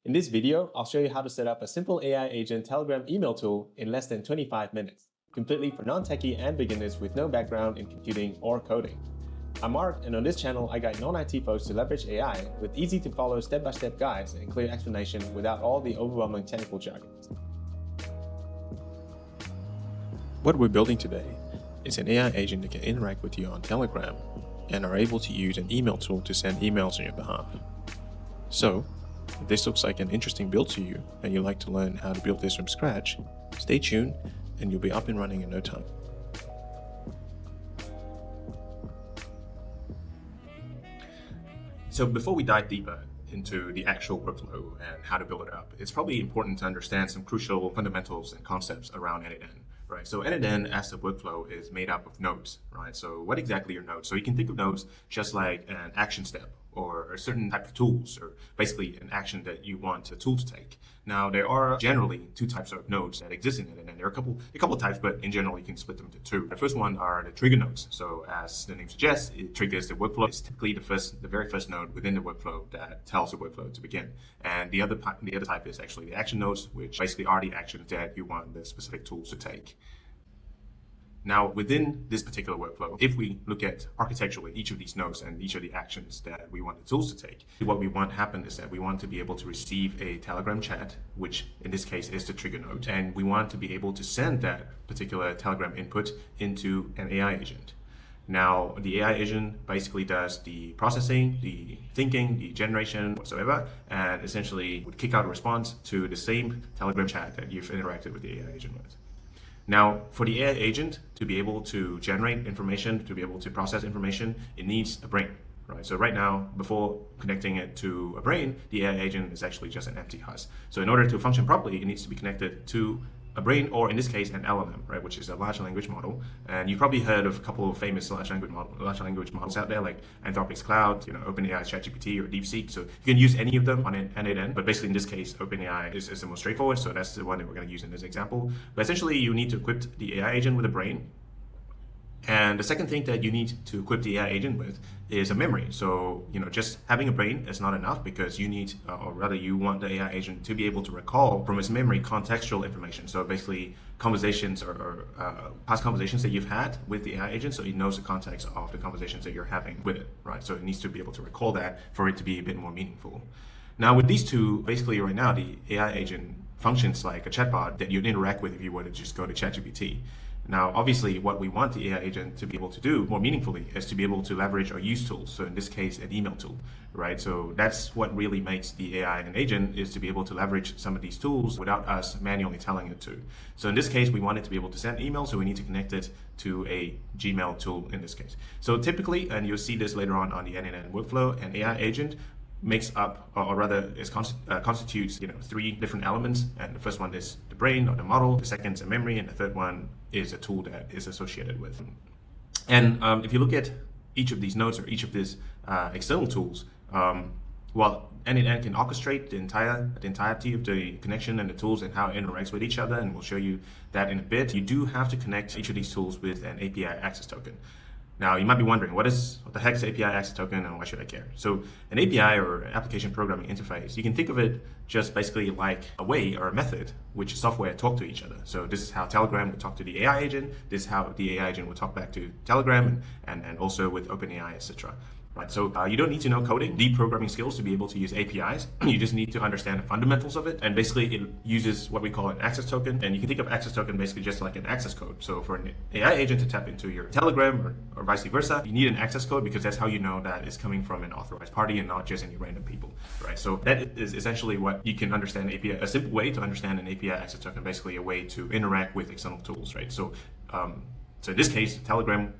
In this video, I'll show you how to set up a simple AI agent Telegram email tool in less than 25 minutes, completely for non-techie and beginners with no background in computing or coding. I'm Mark, and on this channel, I guide non-IT folks to leverage AI with easy-to-follow step-by-step guides and clear explanation without all the overwhelming technical jargon. What we're building today is an AI agent that can interact with you on Telegram and are able to use an email tool to send emails on your behalf. So, if this looks like an interesting build to you and you'd like to learn how to build this from scratch, stay tuned and you'll be up and running in no time. So before we dive deeper into the actual workflow and how to build it up, it's probably important to understand some crucial fundamentals and concepts around end-to-end. Right, so end-to-end as a workflow is made up of nodes, right? So what exactly are nodes? So you can think of nodes just like an action step or a certain type of tools, or basically an action that you want a tool to take. Now, there are generally two types of nodes that exist in end-to-end. There are a couple of types, but in general, you can split them into two. The first one are the trigger nodes. So as the name suggests, it triggers the workflow. It's typically the very first node within the workflow that tells the workflow to begin. And the other type is actually the action nodes, which basically are the actions that you want the specific tools to take. Now, within this particular workflow, if we look at architecturally each of these nodes and each of the actions that we want the tools to take, what we want to happen is that we want to be able to receive a Telegram chat, which in this case is the trigger node, and we want to be able to send that particular Telegram input into an AI agent. Now, the AI agent basically does the processing, the thinking, the generation, whatsoever, and essentially would kick out a response to the same Telegram chat that you've interacted with the AI agent with. Now, for the AI agent to be able to generate information, to be able to process information, it needs a brain, right? So right now, before connecting it to a brain, the AI agent is actually just an empty husk. So in order to function properly, it needs to be connected to a brain, or in this case, an LLM, right, which is a large language model. And you've probably heard of a couple of famous large language models out there, like Anthropic's Cloud, OpenAI's ChatGPT or DeepSeek. So you can use any of them on end-to-end, but basically in this case, OpenAI is the most straightforward. So that's the one that we're going to use in this example. But essentially, you need to equip the AI agent with a brain. And the second thing that you need to equip the AI agent with is a memory. So, just having a brain is not enough, because you need, or rather you want the AI agent to be able to recall from its memory contextual information. So basically conversations or past conversations that you've had with the AI agent, so it knows the context of the conversations that you're having with it, right? So it needs to be able to recall that for it to be a bit more meaningful. Now with these two, basically right now, the AI agent functions like a chatbot that you'd interact with if you were to just go to ChatGPT. Now, obviously, what we want the AI agent to be able to do more meaningfully is to be able to leverage or use tools. So in this case, an email tool, right? So that's what really makes the AI an agent, is to be able to leverage some of these tools without us manually telling it to. So in this case, we want it to be able to send email, so we need to connect it to a Gmail tool in this case. So typically, and you'll see this later on the end-to-end workflow, an AI agent makes up, or rather constitutes, three different elements. And the first one is the brain or the model, the second is a memory, and the third one is a tool that is associated with. And if you look at each of these nodes or each of these external tools, while end-to-end can orchestrate the entirety of the connection and the tools and how it interacts with each other, and we'll show you that in a bit, you do have to connect each of these tools with an API access token. Now, you might be wondering, what the heck is API access token and why should I care? So an API, or application programming interface, you can think of it just basically like a way or a method which software talk to each other. So this is how Telegram would talk to the AI agent. This is how the AI agent would talk back to Telegram, and also with OpenAI, etc. Right, so you don't need to know coding, deep programming skills to be able to use APIs. You just need to understand the fundamentals of it. And basically it uses what we call an access token. And you can think of access token basically just like an access code. So for an AI agent to tap into your Telegram or vice versa, you need an access code, because that's how you know that it's coming from an authorized party and not just any random people, right? So that is essentially what you can understand API, a simple way to understand an API access token, basically a way to interact with external tools, right? So, so in this case, Telegram,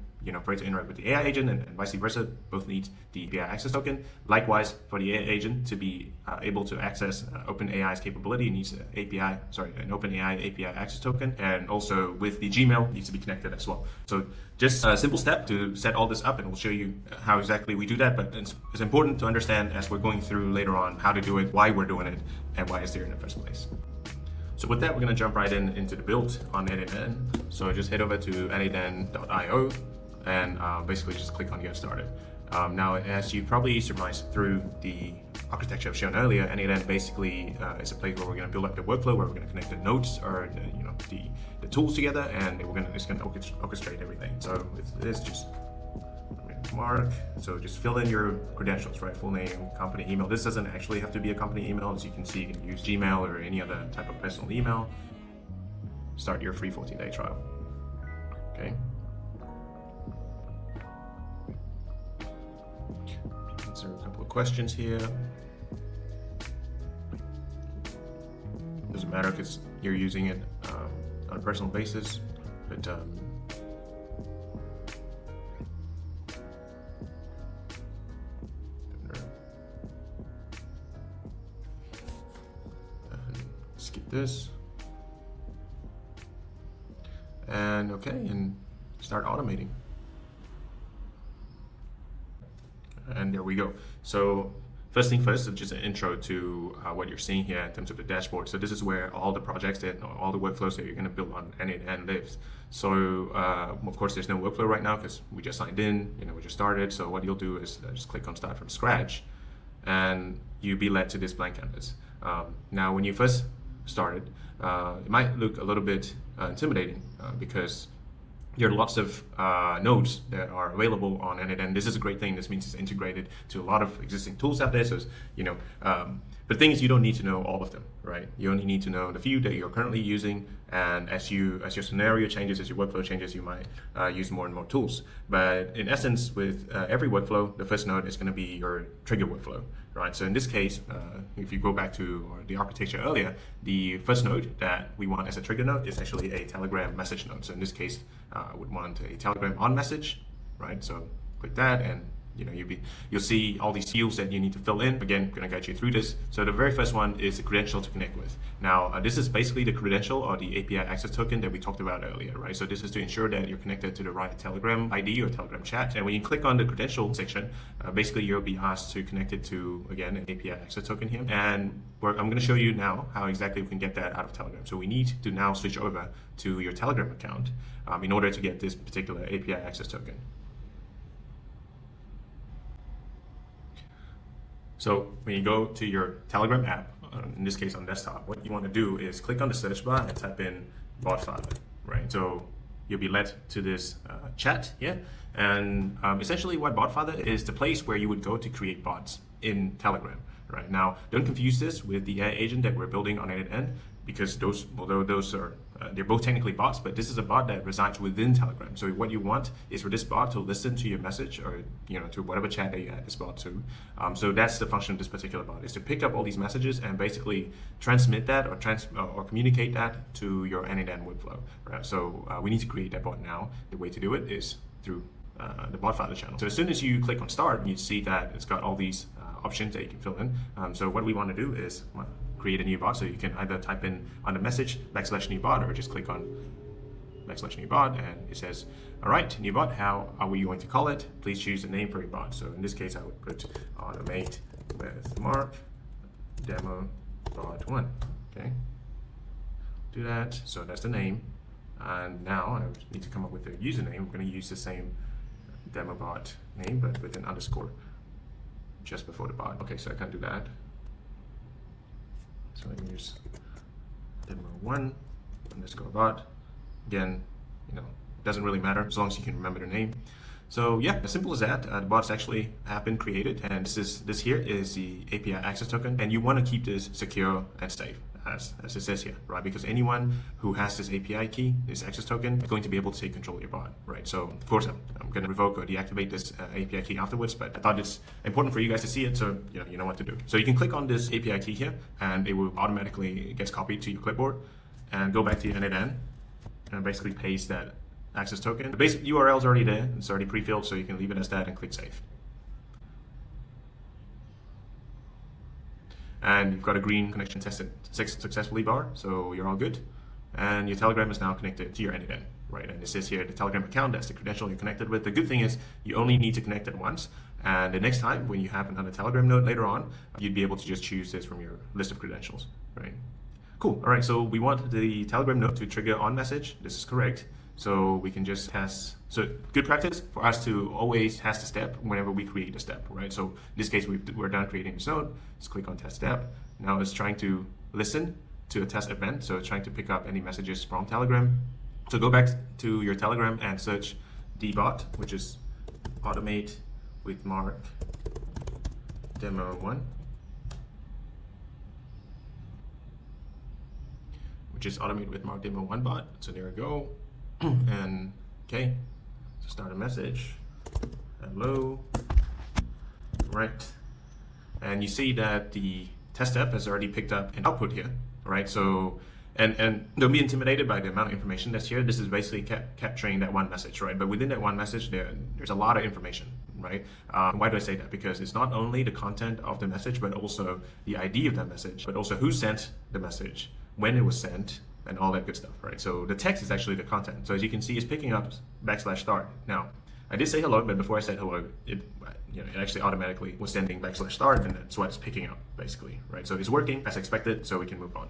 for it to interact with the AI agent and vice versa, both need the API access token. Likewise, for the AI agent to be able to access OpenAI's capability, it needs an OpenAI API access token, and also with the Gmail needs to be connected as well. So just a simple step to set all this up, and we'll show you how exactly we do that. But it's important to understand as we're going through later on how to do it, why we're doing it, and why it's there in the first place. So with that, we're going to jump right into the build on end-to-end. So just head over to end-to-end.io. And basically just click on get started. Now, as you probably surmised through the architecture I've shown earlier, NAN basically is a place where we're going to build up the workflow, where we're going to connect the nodes or the tools together, and it's going to orchestrate everything. So it's just Mark. So just fill in your credentials, right? Full name, company email. This doesn't actually have to be a company email. As you can see, you can use Gmail or any other type of personal email. Start your free 14-day trial. Okay. Answer a couple of questions here. Doesn't matter if you're using it on a personal basis, but skip this, and okay, and start automating. And there we go. So first thing first, just an intro to what you're seeing here in terms of the dashboard. So this is where all the projects and all the workflows that you're going to build on NAN lives. So of course, there's no workflow right now because we just signed in, we just started. So what you'll do is just click on Start from Scratch, and you'll be led to this blank canvas. Now, when you first started, it might look a little bit intimidating because there are lots of nodes that are available on NAN. This is a great thing. This means it's integrated to a lot of existing tools out there. So, but the thing is, you don't need to know all of them, right? You only need to know the few that you're currently using. And as your scenario changes, as your workflow changes, you might use more and more tools. But in essence, with every workflow, the first node is going to be your trigger workflow, right? So in this case, if you go back to the architecture earlier, the first node that we want as a trigger node is actually a Telegram message node. So in this case, I would want a Telegram on message, right? So click that, and you'll see all these fields that you need to fill in. Again, I'm going to guide you through this. So the very first one is the credential to connect with. Now, this is basically the credential or the API access token that we talked about earlier, right? So this is to ensure that you're connected to the right Telegram ID or Telegram chat. And when you click on the credential section, basically you'll be asked to connect it to, again, an API access token here. And I'm going to show you now how exactly we can get that out of Telegram. So we need to now switch over to your Telegram account in order to get this particular API access token. So when you go to your Telegram app, in this case on desktop, what you want to do is click on the search bar and type in botfather, right? So you'll be led to this chat here. And essentially what botfather is the place where you would go to create bots in Telegram, right? Now, don't confuse this with the AI agent that we're building on NAN, because although those are, they're both technically bots, but this is a bot that resides within Telegram. So what you want is for this bot to listen to your message or to whatever chat that you add this bot to. So that's the function of this particular bot, is to pick up all these messages and basically transmit that or communicate that to your NAN workflow. Right? So we need to create that bot now. The way to do it is through the botfather channel. So as soon as you click on start, you see that it's got all these options that you can fill in. So what we want to do is create a new bot. So you can either type in on the message /new bot, or just click on /new bot, and it says, all right, new bot, how are we going to call it? Please choose a name for your bot. So in this case, I would put Automatewithmarc demo bot 1. Okay, do that. So that's the name. And now I need to come up with a username. I'm going to use the same demo bot name, but with an underscore just before the bot. Okay, so I can't do that. So let me use demo1 underscore bot. Again, it doesn't really matter as long as you can remember the name. So yeah, as simple as that. The bots actually have been created, and this here is the API access token, and you want to keep this secure and safe, as it says here, right? Because anyone who has this API key, this access token, is going to be able to take control of your bot, right? So of course, I'm going to revoke or deactivate this API key afterwards, but I thought it's important for you guys to see it, so you know what to do. So you can click on this API key here, and it will automatically get copied to your clipboard, and go back to your NAN, and basically paste that access token. The basic URL is already there; it's already pre-filled, so you can leave it as that and click save. And you've got a green connection tested successfully bar, so you're all good. And your Telegram is now connected to your NAN, right? And it says here the Telegram account, that's the credential you're connected with. The good thing is you only need to connect it once, and the next time when you have another Telegram node later on, you'd be able to just choose this from your list of credentials, right? Cool. All right, so we want the Telegram node to trigger on message. This is correct. So we can just test. So good practice for us to always test a step whenever we create a step, right? So in this case, we're done creating this node. Let's click on test step. Now it's trying to listen to a test event. So it's trying to pick up any messages from Telegram. So go back to your Telegram and search the bot, which is Automatewithmarc demo 1. Which is Automatewithmarc demo 1 bot. So there we go. And okay, so start a message. Hello. Right. And you see that the test step has already picked up an output here, right? So and don't be intimidated by the amount of information that's here. This is basically capturing that one message, right? But within that one message, there's a lot of information, right? Why do I say that? Because it's not only the content of the message, but also the ID of that message, but also who sent the message, when it was sent, and all that good stuff, right? So the text is actually the content. So as you can see, it's picking up /start. Now, I did say hello, but before I said hello, it actually automatically was sending /start, and that's what it's picking up, basically, right? So it's working as expected, so we can move on.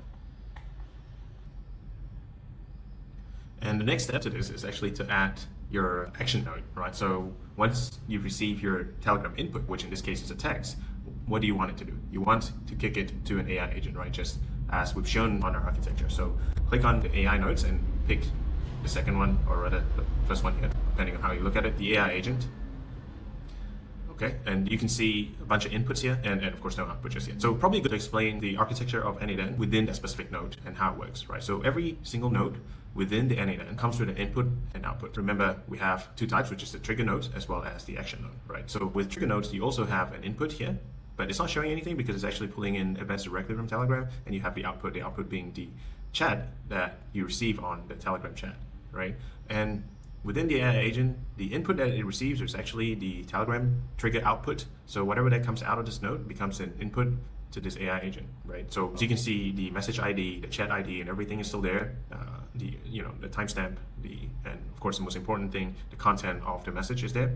And the next step to this is actually to add your action node, right? So once you receive your Telegram input, which in this case is a text, what do you want it to do? You want to kick it to an AI agent, right? Just as we've shown on our architecture. So click on the AI nodes and pick the second one, or rather the first one here, depending on how you look at it, the AI agent. Okay, and you can see a bunch of inputs here, and of course no output just yet. So probably good to explain the architecture of n8n within that specific node and how it works, right? So every single node within the n8n comes with an input and output. Remember, we have two types, which is the trigger nodes as well as the action node, right? So with trigger nodes, you also have an input here, but it's not showing anything because it's actually pulling in events directly from Telegram, and you have the output being the chat that you receive on the Telegram chat, right? And within the AI agent, the input that it receives is actually the Telegram trigger output. So whatever that comes out of this node becomes an input to this AI agent, right? So as you can see, the message ID, the chat ID, and everything is still there. The timestamp, and of course the most important thing, the content of the message is there.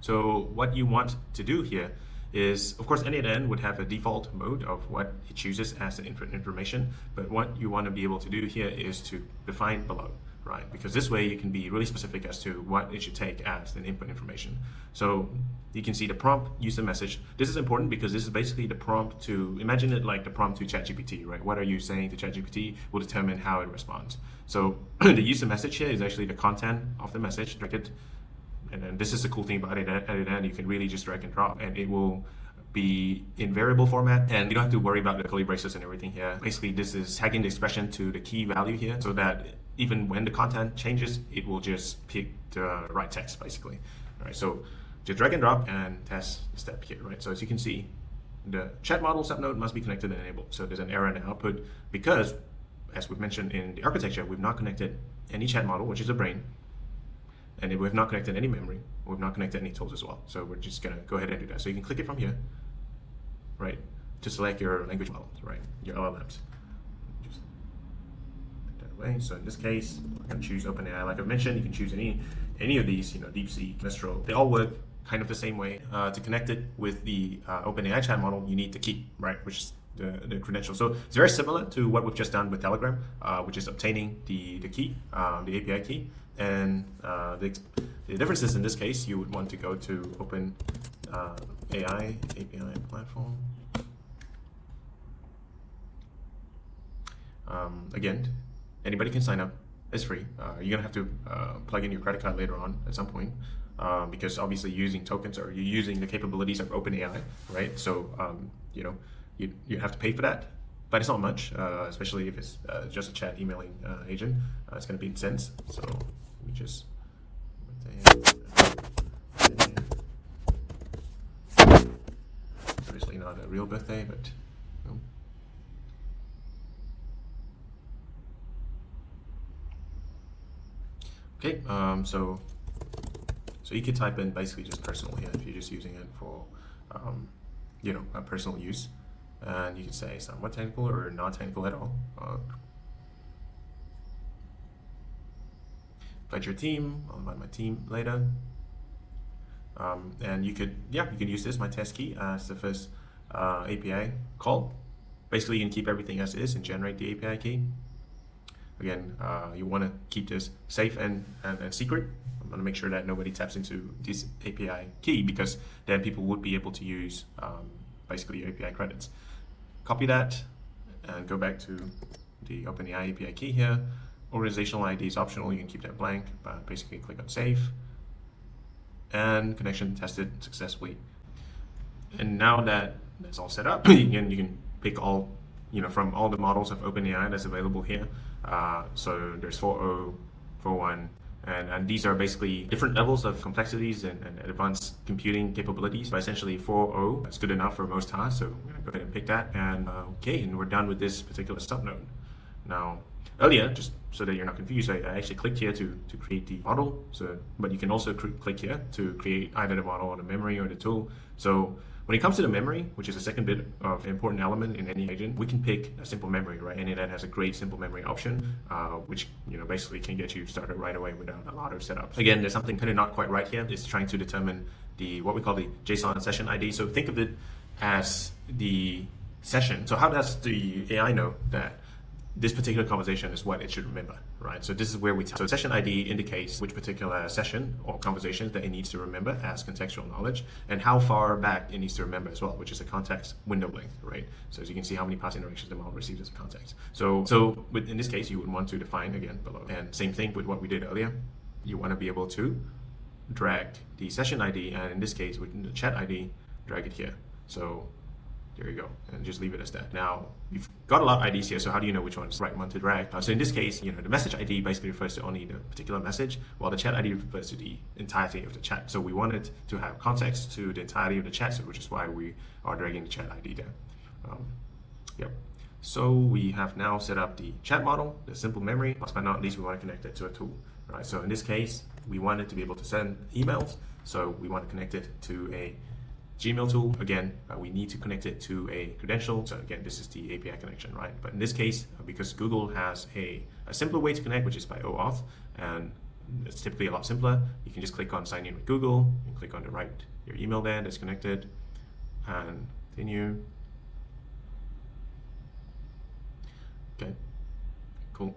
So what you want to do here is, of course, n8n would have a default mode of what it chooses as the input information, but what you want to be able to do here is to define below, right? Because this way you can be really specific as to what it should take as an input information. So you can see the prompt, use the message. This is important because this is basically the prompt to, imagine it like the prompt to ChatGPT, right? What are you saying to ChatGPT will determine how it responds. So the use of message here is actually the content of the message, and then this is the cool thing about it, you can really just drag and drop, and it will be in variable format, and you don't have to worry about the curly braces and everything here. Basically, this is tagging the expression to the key value here, so that even when the content changes, it will just pick the right text, basically. All right, so just drag and drop and test the step here, right? So as you can see, the chat model subnode must be connected and enabled. So there's an error in the output because, as we've mentioned in the architecture, we've not connected any chat model, which is a brain, and we've not connected any memory, we've not connected any tools as well. So we're just gonna go ahead and do that. So you can click it from here, right, to select your language models, right, your LLMs. Just put that away. So in this case, I'm gonna choose OpenAI. Like I mentioned, you can choose any of these, DeepSeek, Mistral. They all work kind of the same way. To connect it with the OpenAI chat model, you need the key, right, which is the credential. So it's very similar to what we've just done with Telegram, which is obtaining the key, the API key. And the difference is, in this case, you would want to go to OpenAI API platform. Again, anybody can sign up. It's free. You're gonna have to plug in your credit card later on at some point, because obviously you're using tokens, or you're using the capabilities of OpenAI, right? So you have to pay for that, but it's not much, especially if it's just a chat emailing agent. It's gonna be in cents. So let me just obviously not a real birthday, but okay. So you could type in basically just personal here if you're just using it for a personal use, and you can say somewhat technical or not technical at all. Invite your team. I'll invite my team later. And you could use this, my test key, as the first API call. Basically, you can keep everything as is and generate the API key. Again, you want to keep this safe and secret. I'm going to make sure that nobody taps into this API key, because then people would be able to use basically your API credits. Copy that and go back to the OpenAI API key here. Organizational ID is optional, you can keep that blank, but basically click on save. And connection tested successfully. And now that that's all set up, you can pick all, from all the models of OpenAI that's available here. So there's 4.0, 4.1, and these are basically different levels of complexities and advanced computing capabilities. But essentially 4.0 is good enough for most tasks, so I'm going to go ahead and pick that. And okay, and we're done with this particular subnode. Now, earlier, just so that you're not confused, I actually clicked here to create the model. But you can also click here to create either the model or the memory or the tool. So when it comes to the memory, which is the second bit of important element in any agent, we can pick a simple memory, right? And that has a great simple memory option, which basically can get you started right away without a lot of setup. Again, there's something kind of not quite right here. It's trying to determine what we call the JSON session ID. So think of it as the session. So how does the AI know that this particular conversation is what it should remember, right? So this is where we tell. So session ID indicates which particular session or conversation that it needs to remember as contextual knowledge, and how far back it needs to remember as well, which is a context window length, right? So as you can see how many past interactions the model receives as a context. So in this case, you would want to define again below. And same thing with what we did earlier. You want to be able to drag the session ID, and in this case, within the chat ID, drag it here. So there you go, and just leave it as that. Now, you've got a lot of IDs here, so how do you know which one's the right one to drag? So in this case, the message ID basically refers to only the particular message, while the chat ID refers to the entirety of the chat. So we wanted to have context to the entirety of the chat, which is why we are dragging the chat ID there. Yep. So we have now set up the chat model, the simple memory. Last but not least, we want to connect it to a tool, right? So in this case, we wanted to be able to send emails, so we want to connect it to a Gmail tool. Again, we need to connect it to a credential. So again, this is the API connection, right? But in this case, because Google has a simpler way to connect, which is by OAuth, and it's typically a lot simpler, you can just click on sign in with Google, and click on the write your email there that's connected, and continue. Okay, cool.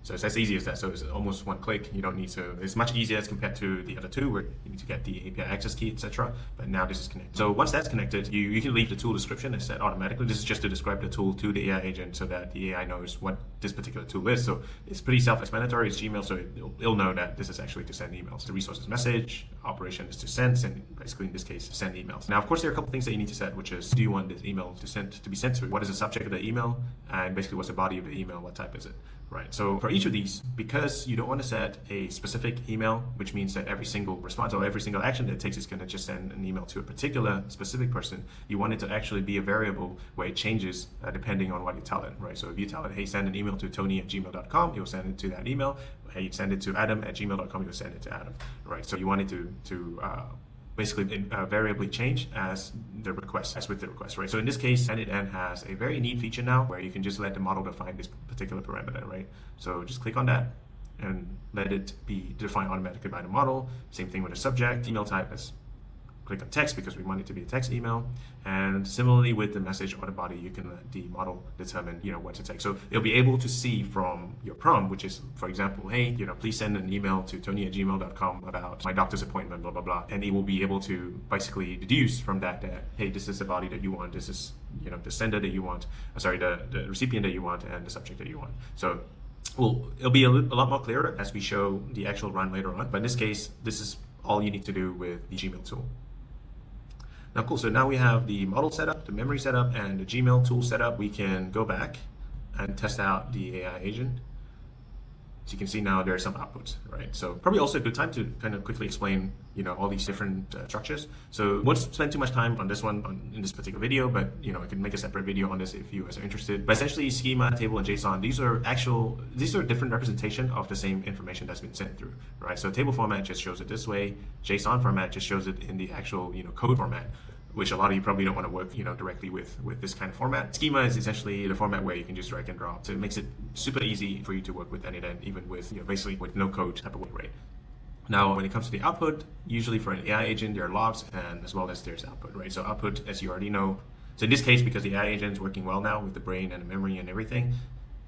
So it's as easy as that. So it's almost one click. You don't need to. It's much easier as compared to the other two, where you need to get the API access key, etc. But now this is connected. So once that's connected, you can leave the tool description as set automatically. This is just to describe the tool to the AI agent, so that the AI knows what this particular tool is. So it's pretty self-explanatory. It's Gmail, so it'll know that this is actually to send emails. The resources message, operation is to send basically in this case send emails. Now, of course, there are a couple things that you need to set, which is, do you want this email to be sent to? What is the subject of the email? And basically, what's the body of the email? What type is it? Right. So for each of these, because you don't want to set a specific email, which means that every single response or every single action that it takes is going to just send an email to a particular specific person, you want it to actually be a variable where it changes depending on what you tell it, right? So if you tell it, hey, send an email to tony@gmail.com, you'll send it to that email. Hey, send it to adam@gmail.com, you'll send it to Adam, right? So you want it to basically variably change as with the request, right? So in this case, NetN has a very neat feature now where you can just let the model define this particular parameter, right? So just click on that and let it be defined automatically by the model. Same thing with the subject, email type. Let's click on text because we want it to be a text email. And similarly with the message or the body, you can let the model determine, what to take. So it'll be able to see from your prompt, which is, for example, hey, please send an email to tony@gmail.com about my doctor's appointment, blah, blah, blah. And it will be able to basically deduce from that, hey, this is the body that you want. This is, the sender that you want, the recipient that you want, and the subject that you want. So it'll be a lot more clearer as we show the actual run later on. But in this case, this is all you need to do with the Gmail tool. Now, cool, so now we have the model setup, the memory setup, and the Gmail tool setup. We can go back and test out the AI agent. So you can see now there are some outputs, right? So probably also a good time to kind of quickly explain, all these different structures. So won't spend too much time on this one in this particular video, but I can make a separate video on this if you guys are interested. But essentially, schema, table, and JSON, these are different representation of the same information that's been sent through, right? So table format just shows it this way. JSON format just shows it in the actual, code format, which a lot of you probably don't want to work, directly with this kind of format. Schema is essentially the format where you can just drag and drop. So it makes it super easy for you to work with NetN, even with, basically with no code type of work rate. Now, when it comes to the output, usually for an AI agent, there are logs and as well as there's output, right? So output, as you already know, so in this case, because the AI agent is working well now with the brain and the memory and everything,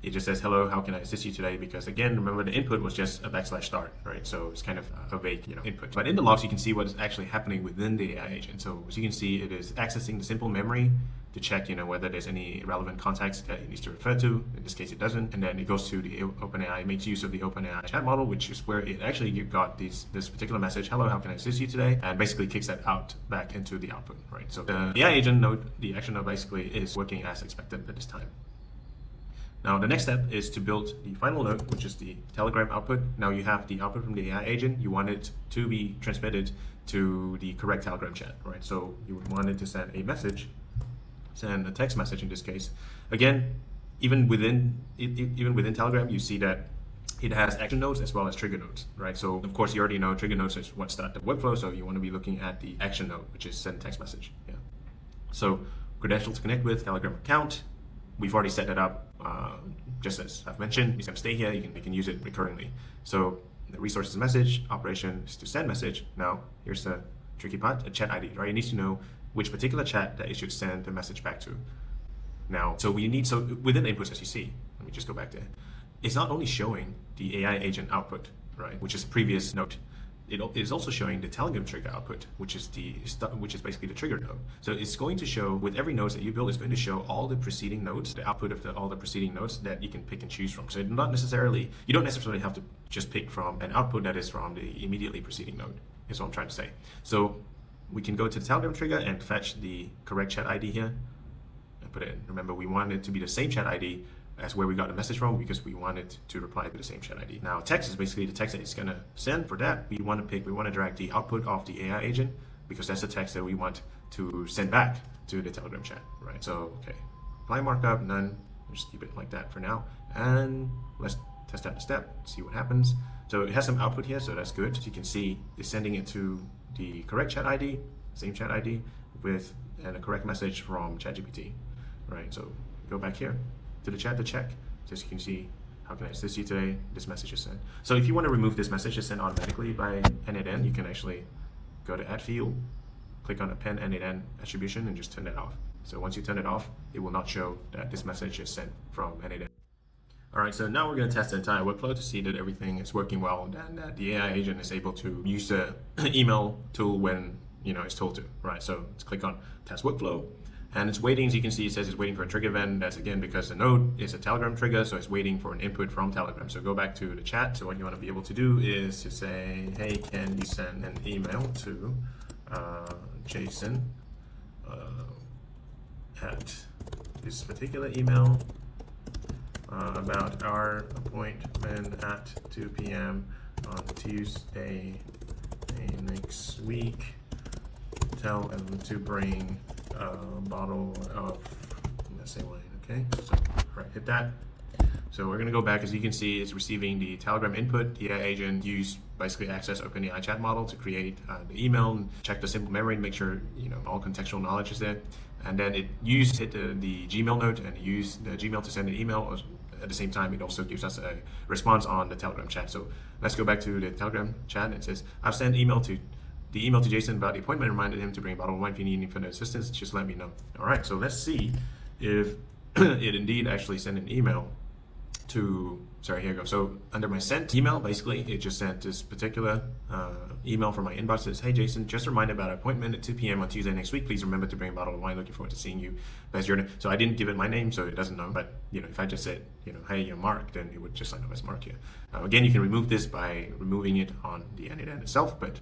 it just says, hello, how can I assist you today? Because again, remember the input was just a /start, right? So it's kind of a vague, input. But in the logs, you can see what is actually happening within the AI agent. So as you can see, it is accessing the simple memory to check, whether there's any relevant context that it needs to refer to. In this case, it doesn't. And then it goes to the OpenAI, makes use of the OpenAI chat model, which is where it actually got this particular message, hello, how can I assist you today? And basically kicks that out back into the output, right? So the AI agent node, the action node basically is working as expected at this time. Now, the next step is to build the final node, which is the Telegram output. Now you have the output from the AI agent. You want it to be transmitted to the correct Telegram chat, right? So you would want it to send a message, send a text message in this case. Again, even within Telegram, you see that it has action nodes as well as trigger nodes, right? So of course you already know trigger nodes is what start the workflow. So you want to be looking at the action node, which is send text message. Yeah. So credential to connect with Telegram account. We've already set that up, just as I've mentioned. It's going to stay here. You can use it recurringly. So the resources message, operation is to send message. Now here's the tricky part: a chat ID, right? It needs to know which particular chat that it should send the message back to. Now, so within the inputs, as you see, let me just go back there. It's not only showing the AI agent output, right, which is the previous node. It is also showing the Telegram trigger output, which is basically the trigger node. So it's going to show, with every node that you build, it's going to show all the preceding nodes, the output of all the preceding nodes that you can pick and choose from. So you don't necessarily have to just pick from an output that is from the immediately preceding node, is what I'm trying to say. So we can go to the Telegram trigger and fetch the correct chat ID here and put it in. Remember, we want it to be the same chat ID as where we got the message from, because we want it to reply to the same chat ID. Now, text is basically the text that it's gonna send. For that, we want to drag the output of the AI agent, because that's the text that we want to send back to the Telegram chat, right? So, okay, apply markup, none. Just keep it like that for now. And let's test out the step, see what happens. So it has some output here, so that's good. So you can see it's sending it to the correct chat ID, same chat ID, and a correct message from ChatGPT, right? So go back here to the chat to check. So as you can see, how can I assist you today? This message is sent. So if you want to remove this message is sent automatically by n8n, you can actually go to add field, click on append n8n attribution, and just turn that off. So once you turn it off, it will not show that this message is sent from n8n. All right, so now we're going to test the entire workflow to see that everything is working well and that the AI agent is able to use the email tool when it's told to, right? So let's click on test workflow. And it's waiting, as you can see, it says it's waiting for a trigger event. That's again because the node is a Telegram trigger, so it's waiting for an input from Telegram. So go back to the chat. So what you want to be able to do is to say, hey, can you send an email to Jason at this particular email about our appointment at 2 p.m. on Tuesday next week. Tell them to bring a bottle of messy wine. Okay, so right, hit that. So we're going to go back. As you can see, it's receiving the Telegram input. The AI agent basically access OpenAI chat model to create the email and check the simple memory and make sure all contextual knowledge is there. And then it hit the Gmail node and used the Gmail to send an email. At the same time, it also gives us a response on the Telegram chat. So let's go back to the Telegram chat, and it says, I've sent the email to Jason about the appointment, reminded him to bring a bottle of wine. If you need any further assistance, just let me know. All right, so let's see if it indeed actually sent an email to, sorry, here we go. So under my sent email, basically, it just sent this particular email from my inbox that says, hey, Jason, just a reminder about our appointment at 2 p.m. on Tuesday next week. Please remember to bring a bottle of wine. Looking forward to seeing you. Best Jordan. So I didn't give it my name, so it doesn't know. But, if I just said, hey, you're Mark, then it would just sign up as Mark here. Again, you can remove this by removing it on the n8n itself. But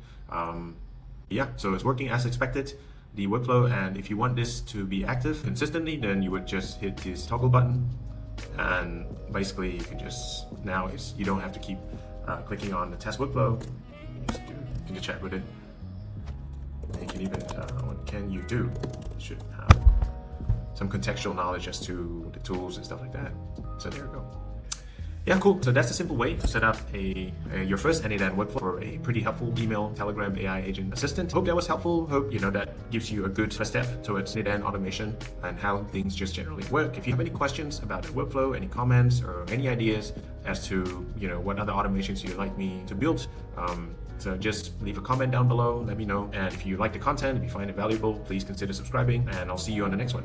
yeah, so it's working as expected, the workflow. And if you want this to be active consistently, then you would just hit this toggle button. And basically you can just, you don't have to keep clicking on the test workflow. You can chat with it. And you can even, what can you do? You should have some contextual knowledge as to the tools and stuff like that. So there we go. Yeah, cool. So that's a simple way to set up your first n8n workflow for a pretty helpful email Telegram AI agent assistant. Hope that was helpful. Hope that gives you a good first step towards n8n automation and how things just generally work. If you have any questions about the workflow, any comments, or any ideas as to what other automations you'd like me to build, so just leave a comment down below. Let me know. And if you like the content, if you find it valuable, please consider subscribing. And I'll see you on the next one.